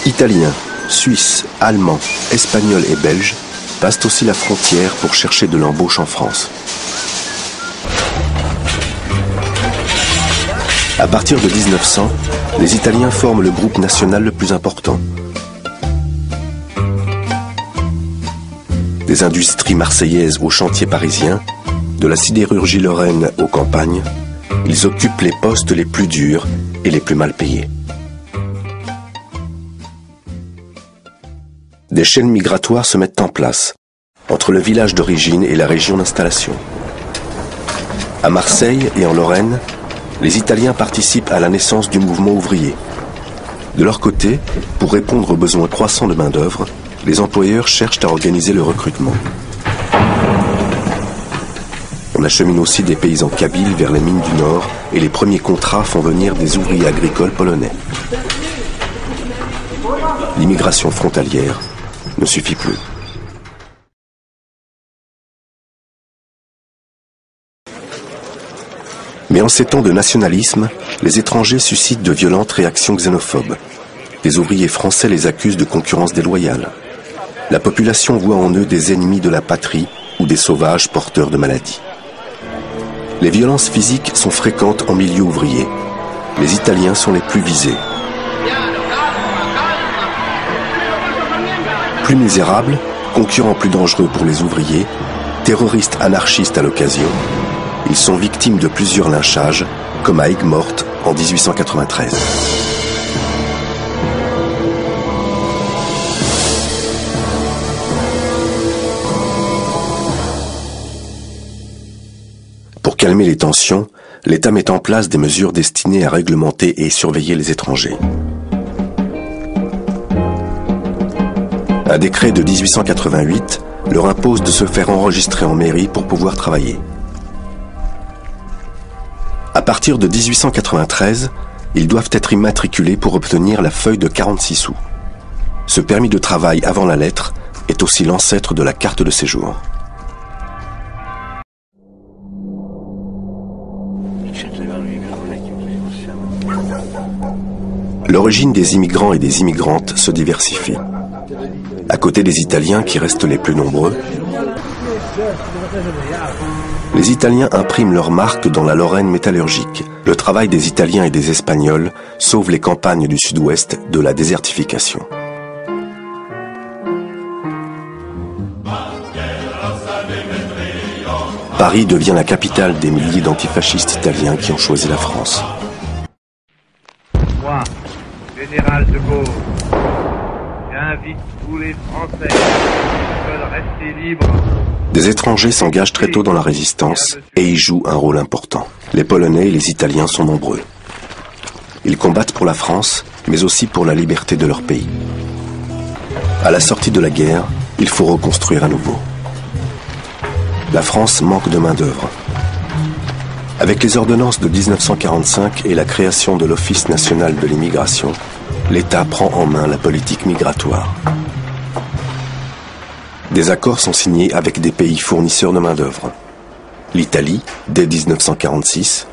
Italiens, Suisses, Allemands, Espagnols et Belges passent aussi la frontière pour chercher de l'embauche en France. À partir de 1900, les Italiens forment le groupe national le plus important. Des industries marseillaises aux chantiers parisiens, de la sidérurgie lorraine aux campagnes, ils occupent les postes les plus durs et les plus mal payés. Des chaînes migratoires se mettent en place entre le village d'origine et la région d'installation. À Marseille et en Lorraine, les Italiens participent à la naissance du mouvement ouvrier. De leur côté, pour répondre aux besoins croissants de main-d'œuvre, les employeurs cherchent à organiser le recrutement. On achemine aussi des paysans kabyles vers les mines du Nord et les premiers contrats font venir des ouvriers agricoles polonais. L'immigration frontalière ne suffit plus. Mais en ces temps de nationalisme, les étrangers suscitent de violentes réactions xénophobes. Les ouvriers français les accusent de concurrence déloyale. La population voit en eux des ennemis de la patrie ou des sauvages porteurs de maladies. Les violences physiques sont fréquentes en milieu ouvrier. Les Italiens sont les plus visés. Plus misérables, concurrents plus dangereux pour les ouvriers, terroristes anarchistes à l'occasion, ils sont victimes de plusieurs lynchages, comme à Aigues-Mortes en 1893. Pour calmer les tensions, l'État met en place des mesures destinées à réglementer et surveiller les étrangers. Un décret de 1888 leur impose de se faire enregistrer en mairie pour pouvoir travailler. À partir de 1893, ils doivent être immatriculés pour obtenir la feuille de 46 sous. Ce permis de travail avant la lettre est aussi l'ancêtre de la carte de séjour. L'origine des immigrants et des immigrantes se diversifie. À côté des Italiens qui restent les plus nombreux, les Italiens impriment leur marque dans la Lorraine métallurgique. Le travail des Italiens et des Espagnols sauve les campagnes du sud-ouest de la désertification. Paris devient la capitale des milliers d'antifascistes italiens qui ont choisi la France. Moi, général de Gaulle, j'invite tous les Français qui veulent rester libres. Des étrangers s'engagent très tôt dans la résistance et y jouent un rôle important. Les Polonais et les Italiens sont nombreux. Ils combattent pour la France, mais aussi pour la liberté de leur pays. À la sortie de la guerre, il faut reconstruire à nouveau. La France manque de main-d'œuvre. Avec les ordonnances de 1945 et la création de l'Office national de l'immigration, l'État prend en main la politique migratoire. Des accords sont signés avec des pays fournisseurs de main-d'œuvre. L'Italie, dès 1946,